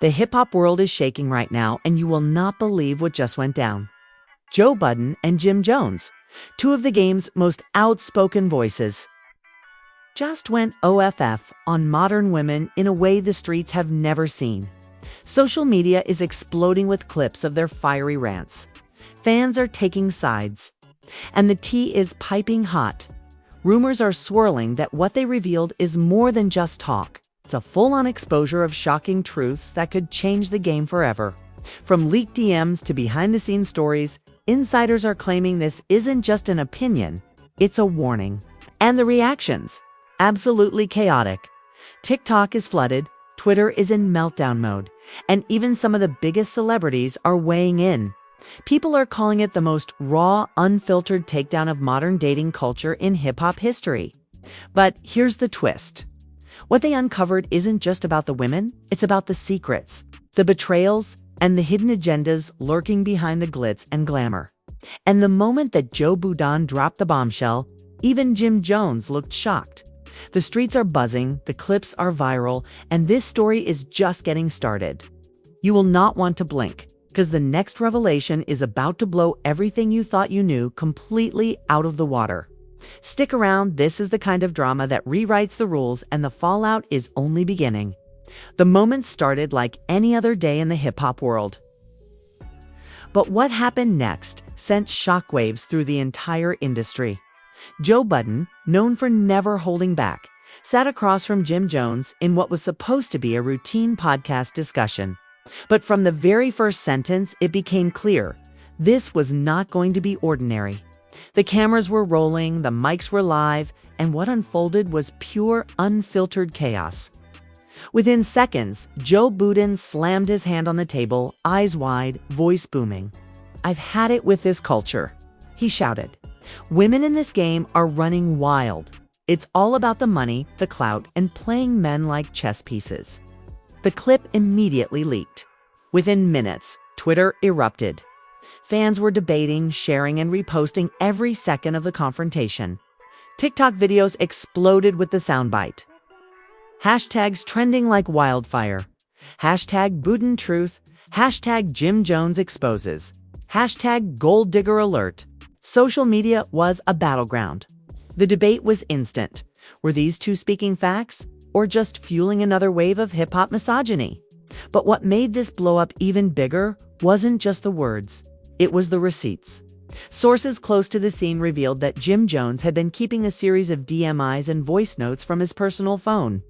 The hip-hop world is shaking right now, and you will not believe what just went down. Joe Budden and Jim Jones, two of the game's most outspoken voices, just went OFF on modern women in a way the streets have never seen. Social media is exploding with clips of their fiery rants. Fans are taking sides, and the tea is piping hot. Rumors are swirling that what they revealed is more than just talk. It's a full-on exposure of shocking truths that could change the game forever. From leaked DMs to behind-the-scenes stories, insiders are claiming this isn't just an opinion, it's a warning. And the reactions? Absolutely chaotic. TikTok is flooded, Twitter is in meltdown mode, and even some of the biggest celebrities are weighing in. People are calling it the most raw, unfiltered takedown of modern dating culture in hip-hop history. But here's the twist. What they uncovered isn't just about the women, it's about the secrets, the betrayals, and the hidden agendas lurking behind the glitz and glamour. And the moment that Joe Budden dropped the bombshell, even Jim Jones looked shocked. The streets are buzzing, the clips are viral, and this story is just getting started. You will not want to blink, because the next revelation is about to blow everything you thought you knew completely out of the water. Stick around, this is the kind of drama that rewrites the rules, and the fallout is only beginning. The moment started like any other day in the hip-hop world. But what happened next sent shockwaves through the entire industry. Joe Budden, known for never holding back, sat across from Jim Jones in what was supposed to be a routine podcast discussion. But from the very first sentence, it became clear this was not going to be ordinary. The cameras were rolling, the mics were live, and what unfolded was pure, unfiltered chaos. Within seconds, Joe Budden slammed his hand on the table, eyes wide, voice booming. "I've had it with this culture," he shouted. "Women in this game are running wild. It's all about the money, the clout, and playing men like chess pieces." The clip immediately leaked. Within minutes, Twitter erupted. Fans were debating, sharing, and reposting every second of the confrontation. TikTok videos exploded with the soundbite. Hashtags trending like wildfire. Hashtag Budden Truth. Hashtag Jim Jones exposes. Hashtag Gold Digger Alert. Social media was a battleground. The debate was instant. Were these two speaking facts, or just fueling another wave of hip-hop misogyny? But what made this blow up even bigger wasn't just the words. It was the receipts. Sources close to the scene revealed that Jim Jones had been keeping a series of DMIs and voice notes from his personal phone.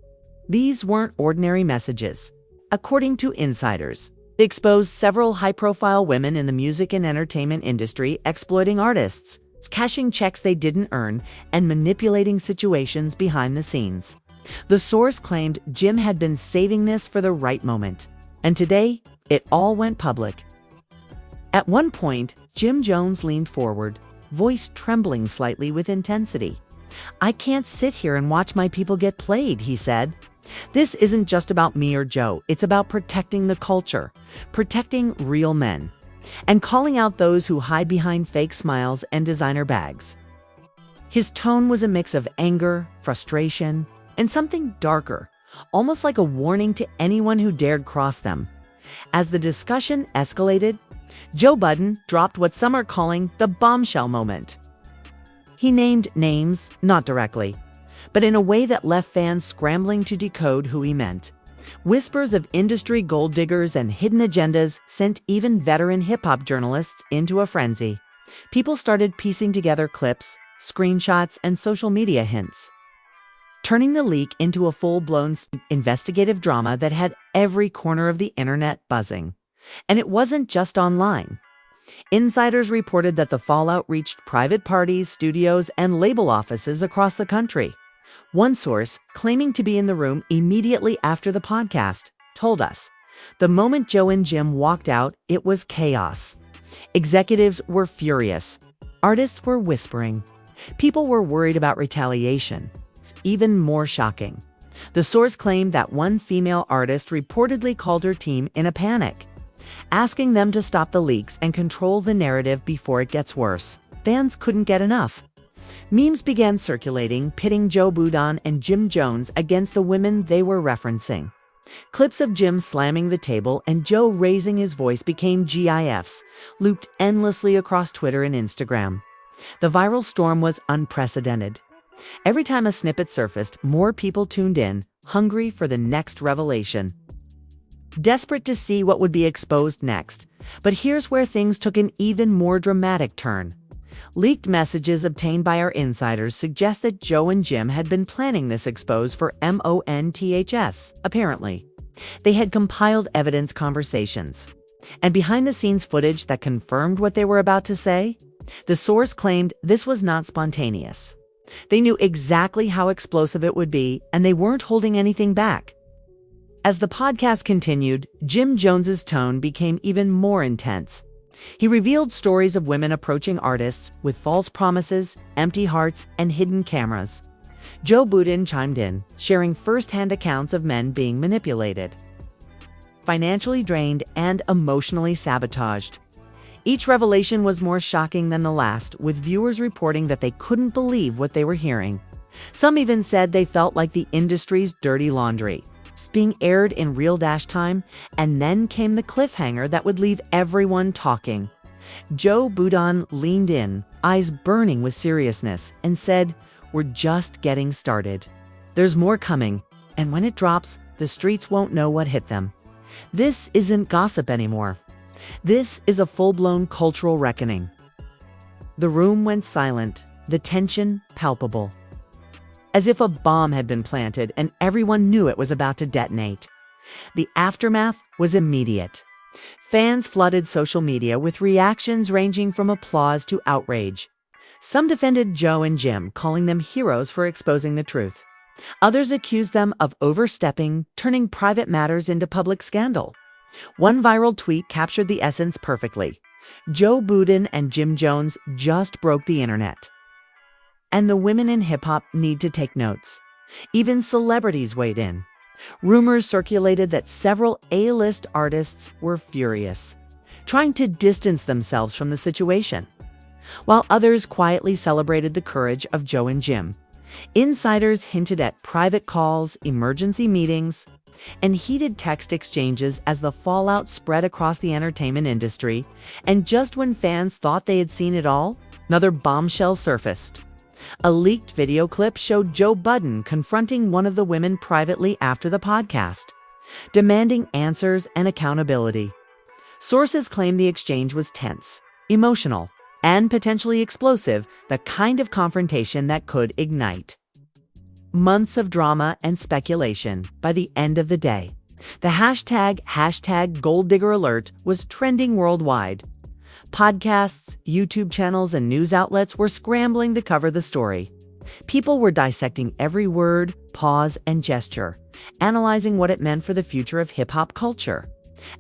These weren't ordinary messages. According to insiders, they exposed several high-profile women in the music and entertainment industry exploiting artists, cashing checks they didn't earn, and manipulating situations behind the scenes. The source claimed Jim had been saving this for the right moment, and today, it all went public. At one point, Jim Jones leaned forward, voice trembling slightly with intensity. "I can't sit here and watch my people get played," he said. "This isn't just about me or Joe, it's about protecting the culture, protecting real men, and calling out those who hide behind fake smiles and designer bags." His tone was a mix of anger, frustration, and something darker, almost like a warning to anyone who dared cross them. As the discussion escalated, Joe Budden dropped what some are calling the bombshell moment. He named names, not directly, but in a way that left fans scrambling to decode who he meant. Whispers of industry gold diggers and hidden agendas sent even veteran hip-hop journalists into a frenzy. People started piecing together clips, screenshots, and social media hints, turning the leak into a full-blown investigative drama that had every corner of the internet buzzing. And it wasn't just online. Insiders reported that the fallout reached private parties, studios, and label offices across the country. One source, claiming to be in the room immediately after the podcast, told us, "The moment Joe and Jim walked out, it was chaos. Executives were furious. Artists were whispering. People were worried about retaliation." It's even more shocking. The source claimed that one female artist reportedly called her team in a panic, asking them to stop the leaks and control the narrative before it gets worse. Fans couldn't get enough. Memes began circulating, pitting Joe Budden and Jim Jones against the women they were referencing. Clips of Jim slamming the table and Joe raising his voice became GIFs, looped endlessly across Twitter and Instagram. The viral storm was unprecedented. Every time a snippet surfaced, more people tuned in, hungry for the next revelation. Desperate to see what would be exposed next. But here's where things took an even more dramatic turn. Leaked messages obtained by our insiders suggest that Joe and Jim had been planning this expose for months, apparently. They had compiled evidence conversations. And behind-the-scenes footage that confirmed what they were about to say? The source claimed this was not spontaneous. They knew exactly how explosive it would be, and they weren't holding anything back. As the podcast continued, Jim Jones's tone became even more intense. He revealed stories of women approaching artists with false promises, empty hearts, and hidden cameras. Joe Budden chimed in, sharing first-hand accounts of men being manipulated, financially drained, and emotionally sabotaged. Each revelation was more shocking than the last, with viewers reporting that they couldn't believe what they were hearing. Some even said they felt like the industry's dirty laundry, being aired in real time, and then came the cliffhanger that would leave everyone talking. Joe Budden leaned in, eyes burning with seriousness, and said, "We're just getting started. There's more coming, and when it drops, the streets won't know what hit them. This isn't gossip anymore. This is a full-blown cultural reckoning." The room went silent, the tension palpable. As if a bomb had been planted and everyone knew it was about to detonate. The aftermath was immediate. Fans flooded social media with reactions ranging from applause to outrage. Some defended Joe and Jim, calling them heroes for exposing the truth. Others accused them of overstepping, turning private matters into public scandal. One viral tweet captured the essence perfectly. Joe Budden and Jim Jones just broke the internet. And the women in hip-hop need to take notes. Even celebrities weighed in. Rumors circulated that several A-list artists were furious, trying to distance themselves from the situation, while others quietly celebrated the courage of Joe and Jim. Insiders hinted at private calls, emergency meetings, and heated text exchanges as the fallout spread across the entertainment industry. And just when fans thought they had seen it all, another bombshell surfaced. A leaked video clip showed Joe Budden confronting one of the women privately after the podcast, demanding answers and accountability. Sources claim the exchange was tense, emotional, and potentially explosive, the kind of confrontation that could ignite months of drama and speculation. By the end of the day, the hashtag Gold Digger Alert was trending worldwide. Podcasts, YouTube channels, and news outlets were scrambling to cover the story. People were dissecting every word, pause, and gesture, analyzing what it meant for the future of hip-hop culture.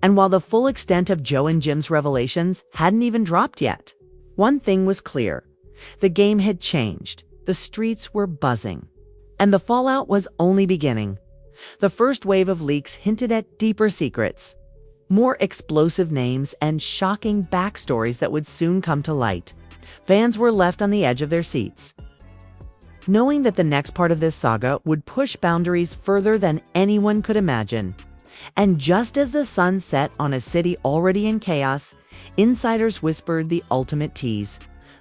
And while the full extent of Joe and Jim's revelations hadn't even dropped yet, one thing was clear. The game had changed. The streets were buzzing. And the fallout was only beginning. The first wave of leaks hinted at deeper secrets, more explosive names, and shocking backstories that would soon come to light. Fans were left on the edge of their seats, knowing that the next part of this saga would push boundaries further than anyone could imagine. And just as the sun set on a city already in chaos, insiders whispered the ultimate tease.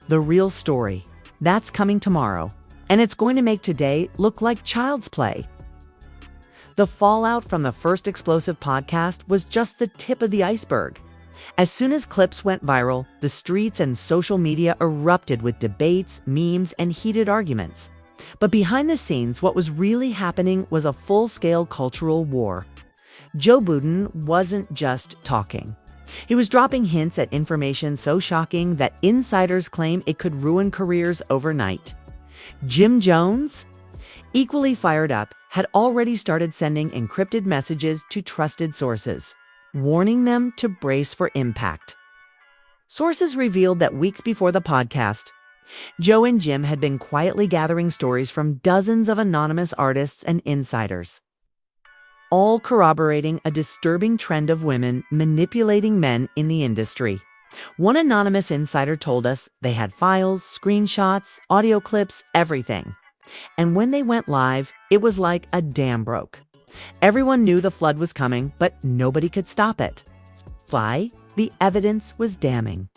The real story. That's coming tomorrow. And it's going to make today look like child's play. The fallout from the first explosive podcast was just the tip of the iceberg. As soon as clips went viral, the streets and social media erupted with debates, memes, and heated arguments. But behind the scenes, what was really happening was a full-scale cultural war. Joe Budden wasn't just talking. He was dropping hints at information so shocking that insiders claim it could ruin careers overnight. Jim Jones, equally fired up, had already started sending encrypted messages to trusted sources, warning them to brace for impact. Sources revealed that weeks before the podcast, Joe and Jim had been quietly gathering stories from dozens of anonymous artists and insiders, all corroborating a disturbing trend of women manipulating men in the industry. One anonymous insider told us they had files, screenshots, audio clips, everything. And when they went live, it was like a dam broke. Everyone knew the flood was coming, but nobody could stop it. Why? The evidence was damning,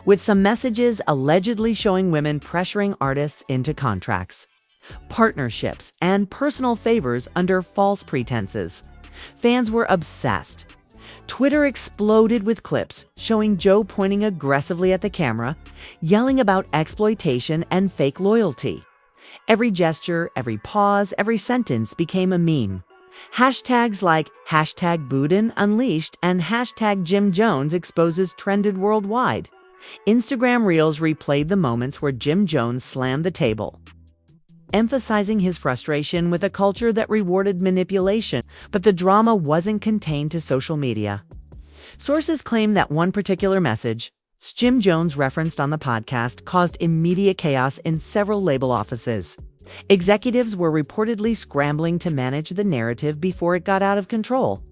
with some messages allegedly showing women pressuring artists into contracts, partnerships, and personal favors under false pretenses. Fans were obsessed. Twitter exploded with clips showing Joe pointing aggressively at the camera, yelling about exploitation and fake loyalty. Every gesture, every pause, every sentence became a meme. Hashtags like #Budden Unleashed and #Jim Jones Exposes trended worldwide. Instagram Reels replayed the moments where Jim Jones slammed the table, emphasizing his frustration with a culture that rewarded manipulation. But the drama wasn't contained to social media. Sources claim that one particular message, Jim Jones referenced on the podcast, caused immediate chaos in several label offices. Executives were reportedly scrambling to manage the narrative before it got out of control.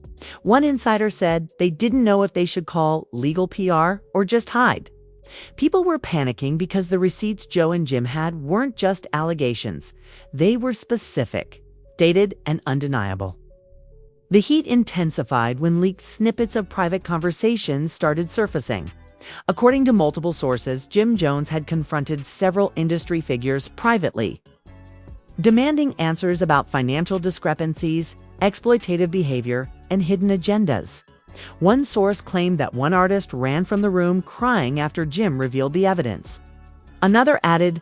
One insider said they didn't know if they should call legal PR or just hide. People were panicking because the receipts Joe and Jim had weren't just allegations. They were specific, dated, and undeniable. The heat intensified when leaked snippets of private conversations started surfacing. According to multiple sources, Jim Jones had confronted several industry figures privately, demanding answers about financial discrepancies, exploitative behavior, and hidden agendas. One source claimed that one artist ran from the room crying after Jim revealed the evidence. Another added,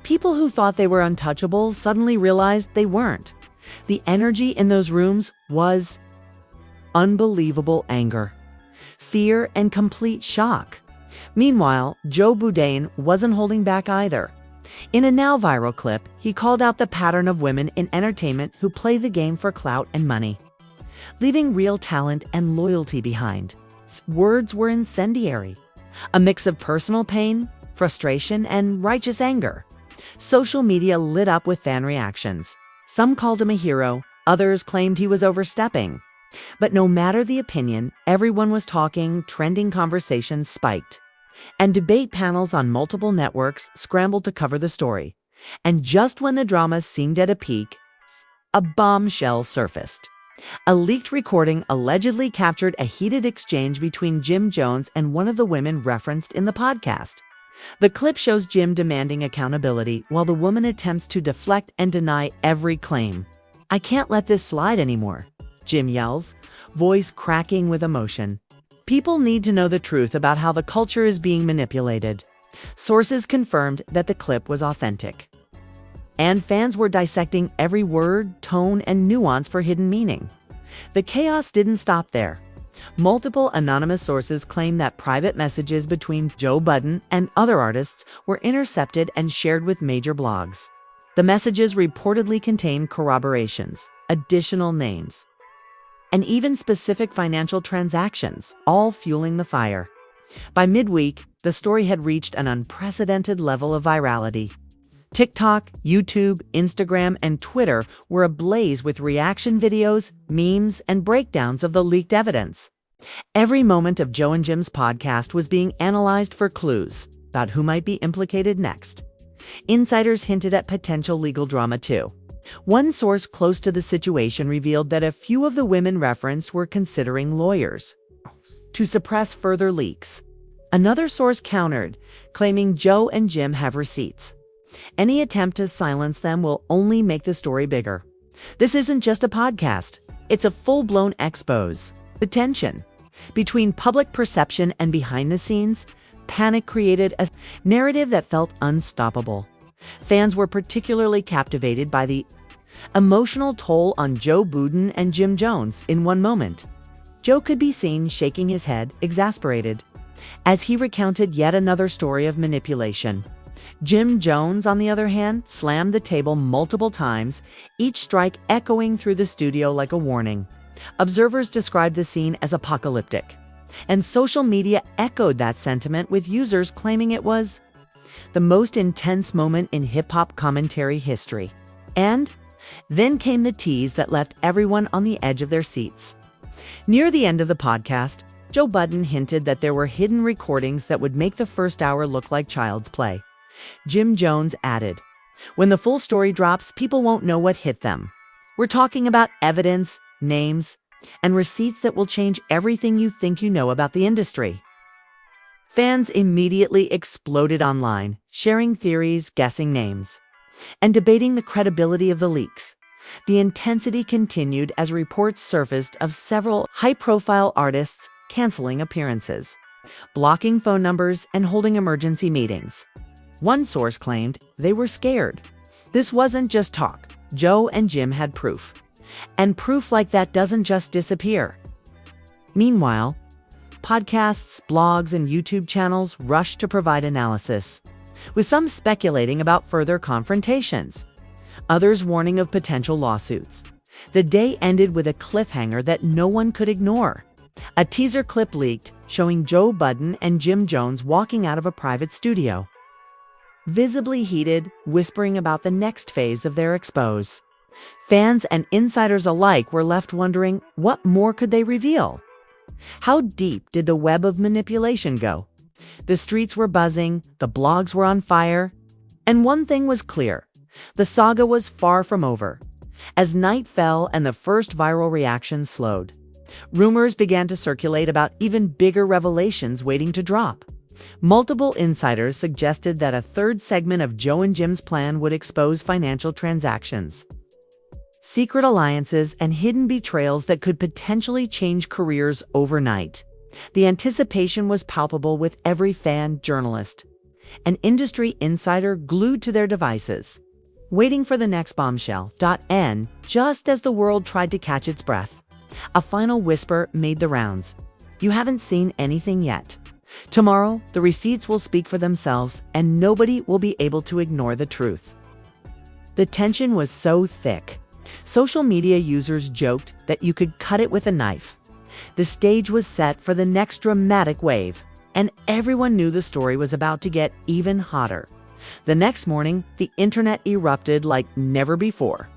people who thought they were untouchable suddenly realized they weren't. The energy in those rooms was unbelievable anger, fear, and complete shock. Meanwhile, Joe Budden wasn't holding back either. In a now viral clip, he called out the pattern of women in entertainment who play the game for clout and money, leaving real talent and loyalty behind. His words were incendiary, a mix of personal pain, frustration, and righteous anger. Social media lit up with fan reactions. Some called him a hero, others claimed he was overstepping. But no matter the opinion, everyone was talking, trending conversations spiked, and debate panels on multiple networks scrambled to cover the story. And just when the drama seemed at a peak, a bombshell surfaced. A leaked recording allegedly captured a heated exchange between Jim Jones and one of the women referenced in the podcast. The clip shows Jim demanding accountability while the woman attempts to deflect and deny every claim. "I can't let this slide anymore," Jim yells, voice cracking with emotion. People need to know the truth about how the culture is being manipulated. Sources confirmed that the clip was authentic, and fans were dissecting every word, tone, and nuance for hidden meaning. The chaos didn't stop there. Multiple anonymous sources claim that private messages between Joe Budden and other artists were intercepted and shared with major blogs. The messages reportedly contained corroborations, additional names, and even specific financial transactions, all fueling the fire. By midweek, the story had reached an unprecedented level of virality. TikTok, YouTube, Instagram, and Twitter were ablaze with reaction videos, memes, and breakdowns of the leaked evidence. Every moment of Joe and Jim's podcast was being analyzed for clues about who might be implicated next. Insiders hinted at potential legal drama too. One source close to the situation revealed that a few of the women referenced were considering lawyers to suppress further leaks. Another source countered, claiming Joe and Jim have receipts. Any attempt to silence them will only make the story bigger. This isn't just a podcast. It's a full-blown expose. The tension between public perception and behind the scenes, panic created a narrative that felt unstoppable. Fans were particularly captivated by the emotional toll on Joe Budden and Jim Jones. In one moment, Joe could be seen shaking his head, exasperated, as he recounted yet another story of manipulation. Jim Jones, on the other hand, slammed the table multiple times, each strike echoing through the studio like a warning. Observers described the scene as apocalyptic, and social media echoed that sentiment, with users claiming it was the most intense moment in hip-hop commentary history. And then came the tease that left everyone on the edge of their seats. Near the end of the podcast, Joe Budden hinted that there were hidden recordings that would make the first hour look like child's play. Jim Jones added, "When the full story drops, people won't know what hit them. We're talking about evidence, names, and receipts that will change everything you think you know about the industry. Fans immediately exploded online, sharing theories, guessing names, and debating the credibility of the leaks. The intensity continued as reports surfaced of several high-profile artists canceling appearances, blocking phone numbers, and holding emergency meetings. One source claimed they were scared. This wasn't just talk. Joe and Jim had proof. And proof like that doesn't just disappear. Meanwhile, podcasts, blogs, and YouTube channels rushed to provide analysis, with some speculating about further confrontations, others warning of potential lawsuits. The day ended with a cliffhanger that no one could ignore. A teaser clip leaked showing Joe Budden and Jim Jones walking out of a private studio, visibly heated, whispering about the next phase of their expose. Fans and insiders alike were left wondering, what more could they reveal? How deep did the web of manipulation go? The streets were buzzing, the blogs were on fire, and one thing was clear: the saga was far from over. As night fell and the first viral reactions slowed, rumors began to circulate about even bigger revelations waiting to drop. Multiple insiders suggested that a third segment of Joe and Jim's plan would expose financial transactions, secret alliances, and hidden betrayals that could potentially change careers overnight. The anticipation was palpable, with every fan, journalist, and industry insider glued to their devices, waiting for the next bombshell. Just as the world tried to catch its breath, a final whisper made the rounds. You haven't seen anything yet. Tomorrow, the receipts will speak for themselves, and nobody will be able to ignore the truth. The tension was so thick, social media users joked that you could cut it with a knife. The stage was set for the next dramatic wave, and everyone knew the story was about to get even hotter. The next morning, the internet erupted like never before.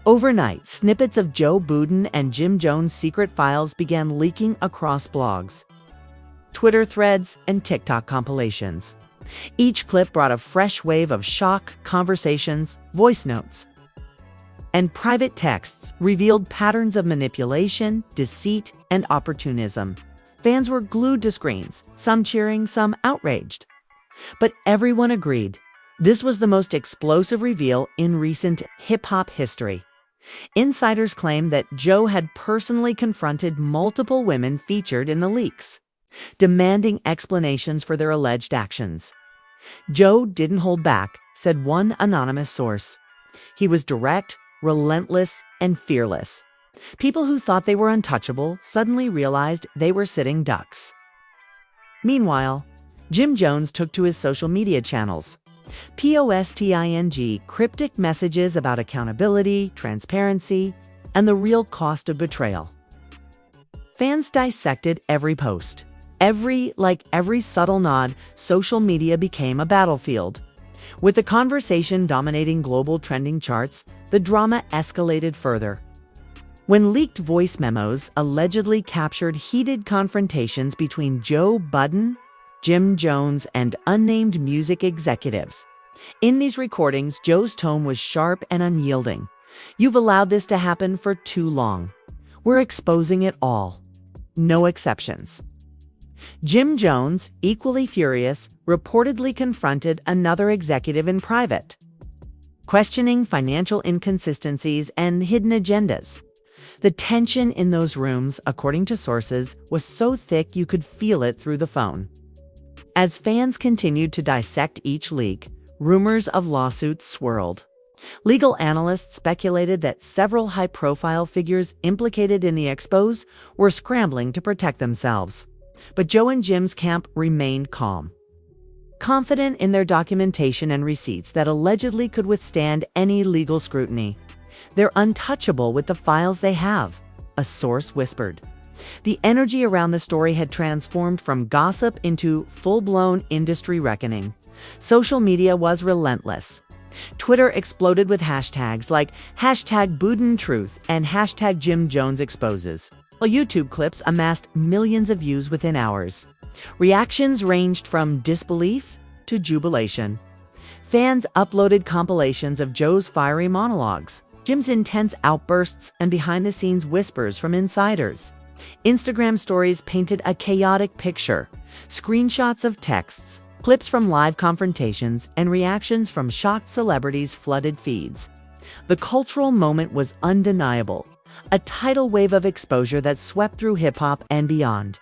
Overnight, snippets of Joe Budden and Jim Jones' secret files began leaking across blogs, Twitter threads, and TikTok compilations. Each clip brought a fresh wave of shock, conversations, voice notes, and private texts revealed patterns of manipulation, deceit, and opportunism. Fans were glued to screens, some cheering, some outraged. But everyone agreed this was the most explosive reveal in recent hip-hop history. Insiders claimed that Joe had personally confronted multiple women featured in the leaks, demanding explanations for their alleged actions. Joe didn't hold back, said one anonymous source. He was direct, relentless, and fearless. People who thought they were untouchable suddenly realized they were sitting ducks. Meanwhile, Jim Jones took to his social media channels, posting cryptic messages about accountability, transparency, and the real cost of betrayal. Fans dissected every post. Every subtle nod, social media became a battlefield. With the conversation dominating global trending charts, the drama escalated further. When leaked voice memos allegedly captured heated confrontations between Joe Budden, Jim Jones, and unnamed music executives. In these recordings, Joe's tone was sharp and unyielding. "You've allowed this to happen for too long. We're exposing it all. No exceptions." Jim Jones, equally furious, reportedly confronted another executive in private, questioning financial inconsistencies and hidden agendas. The tension in those rooms, according to sources, was so thick you could feel it through the phone. As fans continued to dissect each leak, rumors of lawsuits swirled. Legal analysts speculated that several high-profile figures implicated in the expose were scrambling to protect themselves. But Joe and Jim's camp remained calm, confident in their documentation and receipts that allegedly could withstand any legal scrutiny. "They're untouchable with the files they have," a source whispered. The energy around the story had transformed from gossip into full-blown industry reckoning. Social media was relentless. Twitter exploded with hashtags like #BuddenTruth and #JimJonesExposes, while YouTube clips amassed millions of views within hours. Reactions ranged from disbelief to jubilation. Fans uploaded compilations of Joe's fiery monologues, Jim's intense outbursts and behind-the-scenes whispers from insiders. Instagram stories painted a chaotic picture. Screenshots of texts, clips from live confrontations, and reactions from shocked celebrities flooded feeds. The cultural moment was undeniable, a tidal wave of exposure that swept through hip-hop and beyond.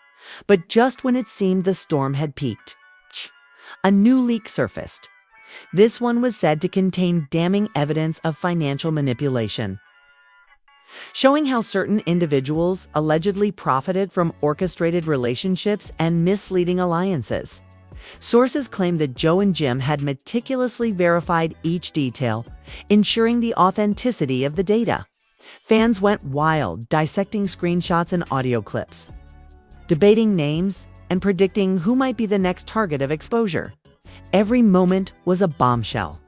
But just when it seemed the storm had peaked, a new leak surfaced. This one was said to contain damning evidence of financial manipulation, showing how certain individuals allegedly profited from orchestrated relationships and misleading alliances. Sources claim that Joe and Jim had meticulously verified each detail, ensuring the authenticity of the data. Fans went wild, dissecting screenshots and audio clips, debating names, and predicting who might be the next target of exposure. Every moment was a bombshell.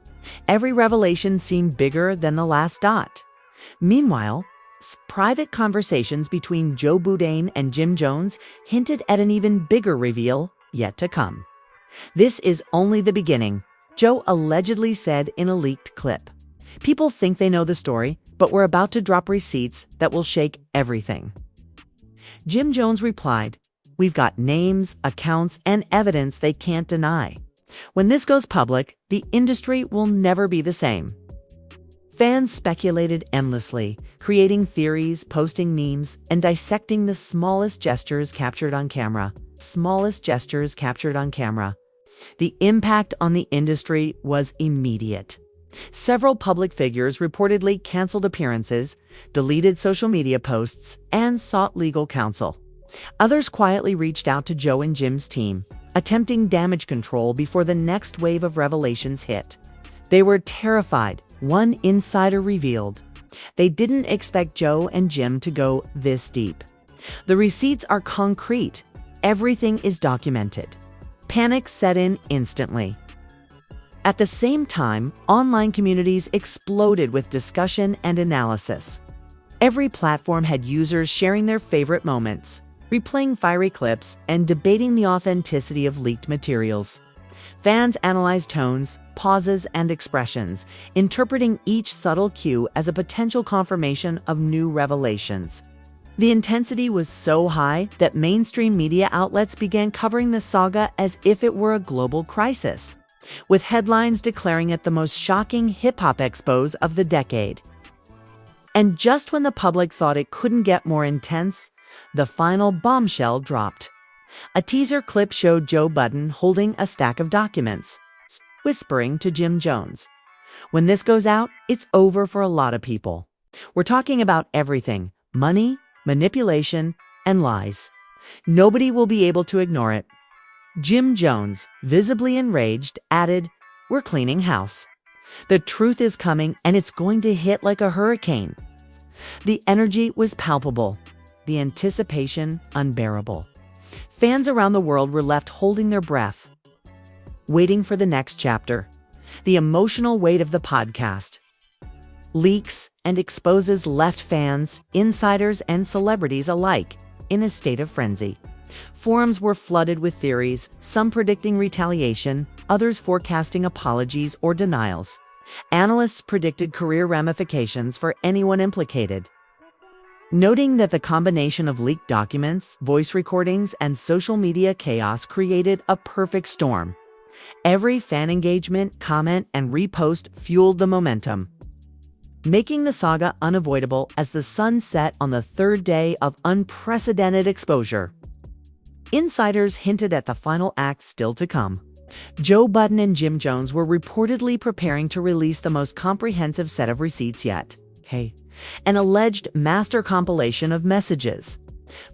Every revelation seemed bigger than the last dot. Meanwhile, private conversations between Joe Budden and Jim Jones hinted at an even bigger reveal yet to come. "This is only the beginning," Joe allegedly said in a leaked clip. "People think they know the story, but we're about to drop receipts that will shake everything." Jim Jones replied, "We've got names, accounts, and evidence they can't deny. When this goes public, the industry will never be the same." Fans speculated endlessly, creating theories, posting memes, and dissecting the smallest gestures captured on camera. The impact on the industry was immediate. Several public figures reportedly canceled appearances, deleted social media posts, and sought legal counsel. Others quietly reached out to Joe and Jim's team, attempting damage control before the next wave of revelations hit. They were terrified, one insider revealed. They didn't expect Joe and Jim to go this deep. "The receipts are concrete. Everything is documented." Panic set in instantly. At the same time, online communities exploded with discussion and analysis. Every platform had users sharing their favorite moments, replaying fiery clips, and debating the authenticity of leaked materials. Fans analyzed tones, pauses, and expressions, interpreting each subtle cue as a potential confirmation of new revelations. The intensity was so high that mainstream media outlets began covering the saga as if it were a global crisis, with headlines declaring it the most shocking hip-hop expose of the decade. And just when the public thought it couldn't get more intense, the final bombshell dropped. A teaser clip showed Joe Budden holding a stack of documents, whispering to Jim Jones, "When this goes out, it's over for a lot of people. We're talking about everything: money, manipulation, and lies. Nobody will be able to ignore it." Jim Jones, visibly enraged, added, "We're cleaning house. The truth is coming, and it's going to hit like a hurricane." The energy was palpable, the anticipation unbearable. Fans around the world were left holding their breath, waiting for the next chapter. The emotional weight of the podcast, leaks, and exposes left fans, insiders, and celebrities alike in a state of frenzy. Forums were flooded with theories, some predicting retaliation, others forecasting apologies or denials. Analysts predicted career ramifications for anyone implicated, noting that the combination of leaked documents, voice recordings, and social media chaos created a perfect storm. Every fan engagement, comment, and repost fueled the momentum, making the saga unavoidable as the sun set on the third day of unprecedented exposure. Insiders hinted at the final act still to come. Joe Budden and Jim Jones were reportedly preparing to release the most comprehensive set of receipts yet. An alleged master compilation of messages,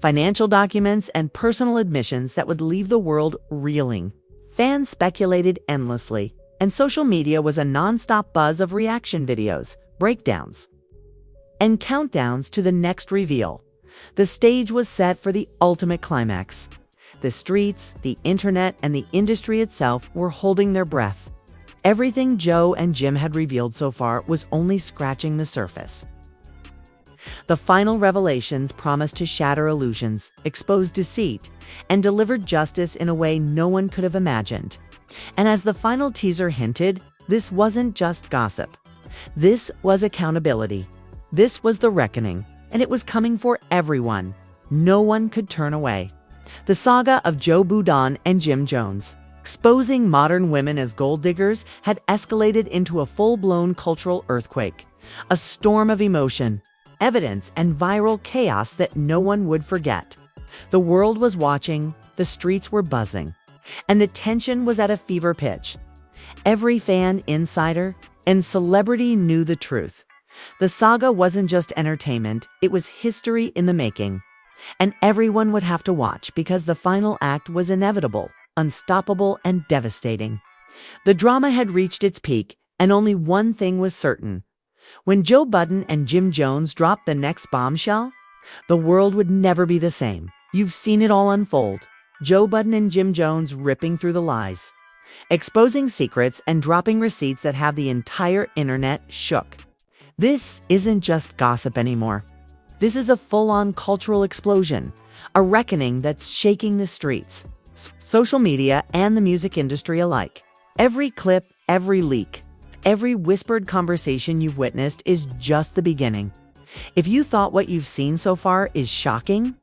financial documents, and personal admissions that would leave the world reeling. Fans speculated endlessly, and social media was a non-stop buzz of reaction videos, breakdowns, and countdowns to the next reveal. The stage was set for the ultimate climax. The streets, the internet, and the industry itself were holding their breath. Everything Joe and Jim had revealed so far was only scratching the surface. The final revelations promised to shatter illusions, expose deceit, and deliver justice in a way no one could have imagined. And as the final teaser hinted, this wasn't just gossip. This was accountability. This was the reckoning, and it was coming for everyone. No one could turn away. The saga of Budden and Jim Jones, exposing modern women as gold diggers, had escalated into a full-blown cultural earthquake, a storm of emotion, evidence, and viral chaos that no one would forget. The world was watching, the streets were buzzing, and the tension was at a fever pitch. Every fan, insider, and celebrity knew the truth. The saga wasn't just entertainment, it was history in the making. And everyone would have to watch because the final act was inevitable, unstoppable, and devastating. The drama had reached its peak, and only one thing was certain. When Budden and Jim Jones dropped the next bombshell, the world would never be the same. You've seen it all unfold. Budden and Jim Jones ripping through the lies, exposing secrets and dropping receipts that have the entire internet shook. This isn't just gossip anymore. This is a full-on cultural explosion, a reckoning that's shaking the streets, social media, and the music industry alike. Every clip, every leak, every whispered conversation you've witnessed is just the beginning. If you thought what you've seen so far is shocking,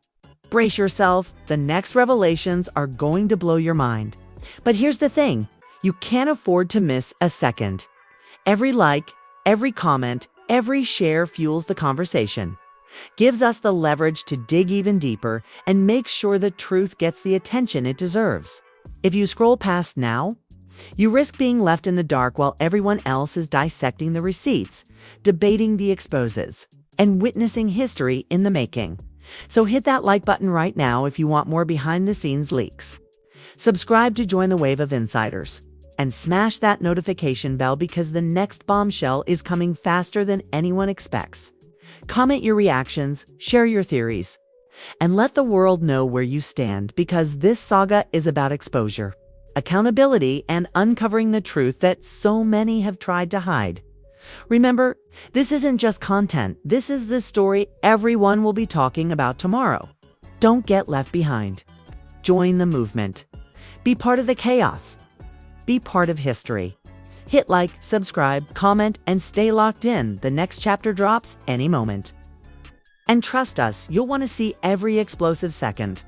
brace yourself. The next revelations are going to blow your mind. But here's the thing, you can't afford to miss a second. Every like, every comment, every share fuels the conversation, gives us the leverage to dig even deeper, and make sure the truth gets the attention it deserves. If you scroll past now, you risk being left in the dark while everyone else is dissecting the receipts, debating the exposes, and witnessing history in the making. So hit that like button right now if you want more behind-the-scenes leaks. Subscribe to join the wave of insiders, and smash that notification bell because the next bombshell is coming faster than anyone expects. Comment your reactions, share your theories, and let the world know where you stand, because this saga is about exposure, accountability, and uncovering the truth that so many have tried to hide. Remember, this isn't just content. This is the story everyone will be talking about tomorrow. Don't get left behind. Join the movement. Be part of the chaos. Be part of history. Hit like, subscribe, comment, and stay locked in. The next chapter drops any moment. And trust us, you'll want to see every explosive second.